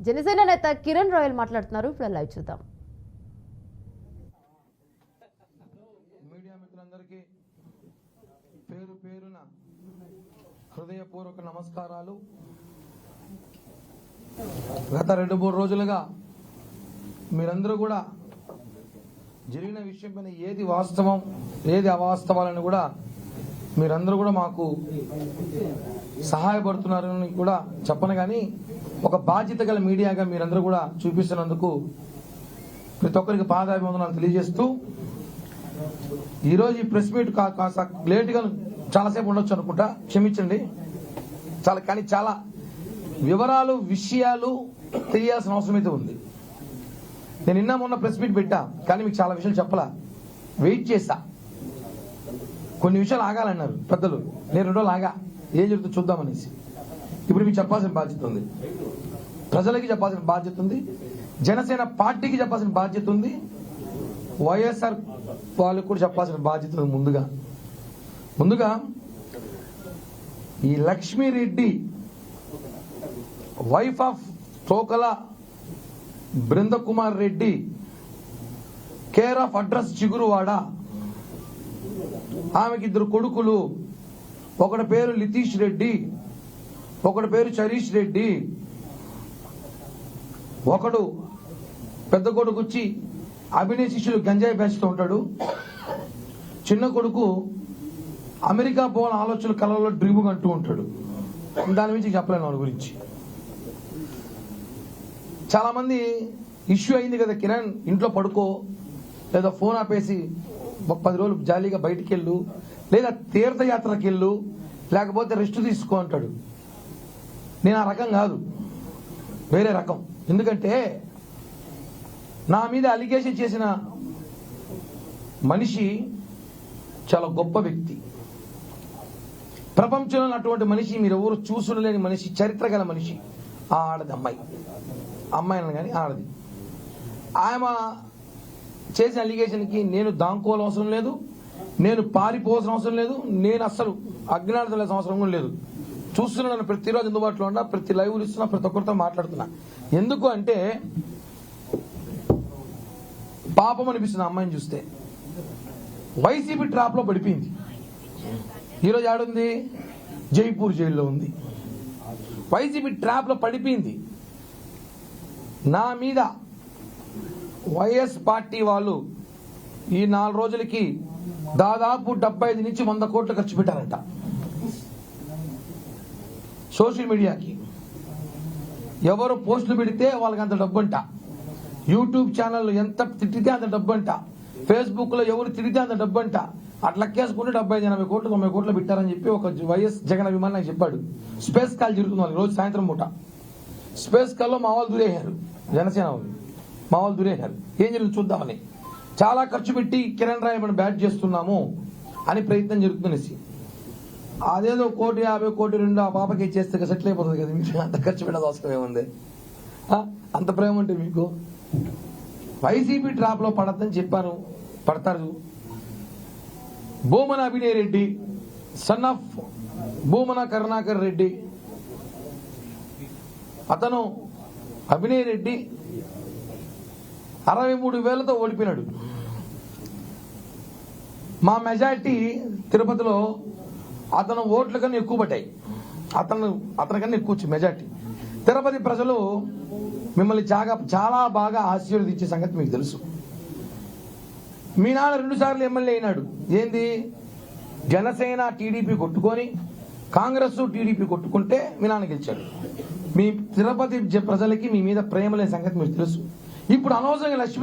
జనసేన నేత కిరణ్ రాయల్ మాట్లాడుతున్నారు. ఇప్పుడు లైవ్ చూద్దాం. మీడియా మిత్రులందరికీ పేరు పేరున హృదయపూర్వక నమస్కారాలు. గత 2-3 రోజులుగా మీరందరూ కూడా జరిగిన విషయం పైన ఏది వాస్తవం ఏది అవాస్తవాలని కూడా మీరందరూ కూడా మాకు సహాయపడుతున్నారని కూడా చెప్పను, కానీ ఒక బాధ్యత గల మీడియాగా మీరందరూ కూడా చూపిస్తున్నందుకు ప్రతి ఒక్కరికి పాదాభివందనాలు తెలియజేస్తూ, ఈరోజు ఈ ప్రెస్ మీట్ కాస్త లేట్గా చాలాసేపు ఉండొచ్చు అనుకుంటా, క్షమించండి. కానీ చాలా వివరాలు విషయాలు తెలియాల్సిన అవసరం అయితే ఉంది. నేను నిన్న మొన్న ప్రెస్ మీట్ పెట్టా, కానీ మీకు చాలా విషయాలు చెప్పలా. వెయిట్ చేశా, కొన్ని విషయాలు ఆగాలన్నారు పెద్దలు. నేను 2 రోజులు ఆగా, ఏం జరుగుతుందో చూద్దామనేసి. ఇప్పుడు మీకు చెప్పాల్సిన బాధ్యత ఉంది, ప్రజలకి చెప్పాల్సిన బాధ్యత ఉంది, జనసేన పార్టీకి చెప్పాల్సిన బాధ్యత ఉంది, వైఎస్ఆర్ వాళ్ళకి కూడా చెప్పాల్సిన బాధ్యత ఉంది. ముందుగా ఈ Lakshmireddy wife of Tokala Brindakumar Reddy, care of address Chiguruvada, ఆమెకి 2 కొడుకులు. ఒకటి పేరు లితీష్ రెడ్డి, ఒకటి పేరు చరీష్ రెడ్డి. ఒకడు పెద్ద కొడుకు వచ్చి అభినయ శిష్యులు గంజాయి బ్యాచ్తో ఉంటాడు. చిన్న కొడుకు అమెరికా పోవాలని ఆలోచనలు కళలో డ్రీమ్ అంటూ ఉంటాడు. దాని గురించి చెప్పలేను. వాడి గురించి చాలా మంది ఇష్యూ అయింది కదా, కిరణ్ ఇంట్లో పడుకో, లేదా ఫోన్ ఆపేసి 10 రోజులు జాలీగా బయటికి వెళ్ళు, లేదా తీర్థయాత్రకి వెళ్ళు, లేకపోతే రెస్ట్ తీసుకో అంటాడు. నేను ఆ రకం కాదు, వేరే రకం. ఎందుకంటే నా మీద అలిగేషన్ చేసిన మనిషి చాలా గొప్ప వ్యక్తి. ప్రపంచంలో అటువంటి మనిషి మీరు ఎవరు చూసులేని మనిషి, చరిత్ర గల మనిషి. ఆడది అమ్మాయిని కానీ ఆడది. ఆమె చేసిన అలిగేషన్కి నేను దాంకోవాల్సిన అవసరం లేదు, నేను పారిపోవాల్సిన అవసరం లేదు, నేను అస్సలు అజ్ఞానతలేసిన అవసరం కూడా లేదు. చూస్తున్నాను, ప్రతిరోజు అందుబాటులో ఉన్నా, ప్రతి లైవ్లు ఇస్తున్నా, ప్రతి ఒక్కరితో మాట్లాడుతున్నా. ఎందుకు అంటే పాపం అనిపిస్తుంది అమ్మాయిని చూస్తే. వైసీపీ ట్రాప్ లో పడిపోయింది. ఈరోజు ఆడుంది, జైపూర్ జైల్లో ఉంది. వైసీపీ ట్రాప్ లో పడిపోయింది. నా మీద వైఎస్ పార్టీ వాళ్ళు ఈ 4 రోజులకి దాదాపు 75 నుంచి 100 కోట్లు ఖర్చు పెట్టారంట సోషల్ మీడియాకి. ఎవరు పోస్టులు పెడితే వాళ్ళకి అంత డబ్బంట. యూట్యూబ్ ఛానల్ ఎంత తిట్టితే అంత డబ్బంట. ఫేస్బుక్ లో ఎవరు తిడితే అంత డబ్బంట. అట్లా లెక్కేసుకుంటే 75-80 కోట్లు 90 కోట్లు పెట్టారని చెప్పి ఒక వైఎస్ జగన్ అభిమాని నాకు చెప్పాడు. స్పేస్ కాల్ జరుగుతుంది వాళ్ళకి రోజు సాయంత్రం పూట. స్పేస్ కాల్లో మా వాళ్ళు దూరేశారు, జనసేన వాళ్ళు మా వాళ్ళు దూరేశారు. ఏం జరుగుతుంది చూద్దామని చాలా ఖర్చు పెట్టి కిరణ్ రాయ్ మనం బ్యాట్ చేస్తున్నాము అని ప్రయత్నం జరుగుతుందనేసి. అదేదో 1,50 కోటి 2 ఆ పాపకి ఇచ్చేస్తే సెటిల్ అయిపోతుంది కదా. మీకు అంత ఖర్చు పెట్టాల్సిన అవసరం ఏముంది? అంత ప్రేమ ఉంటే మీకు. వైసీపీ ట్రాప్ లో పడద్దని చెప్పాను, పడతారు. భూమన అభినయ్ రెడ్డి, సన్ ఆఫ్ భూమన కరుణాకర్ రెడ్డి, అతను అభినయ్ రెడ్డి 63,000తో ఓడిపోయినాడు. మా మెజారిటీ తిరుపతిలో అతను ఓట్ల కన్నా ఎక్కువ పట్టాయి. అతనికన్నా ఎక్కువ వచ్చి మెజారిటీ. తిరుపతి ప్రజలు మిమ్మల్ని చాలా బాగా ఆశీర్వదించే సంగతి మీకు తెలుసు. మీ నాన్న 2 సార్లు ఎమ్మెల్యే అయినాడు. ఏంది? జనసేన టీడీపీ కొట్టుకొని, కాంగ్రెస్ టీడీపీ కొట్టుకుంటే మీ నాన్న గెలిచాడు. మీ తిరుపతి ప్రజలకి మీ మీద ప్రేమ లేని సంగతి మీకు తెలుసు. ఇప్పుడు అనవసరంగా లక్ష్మీ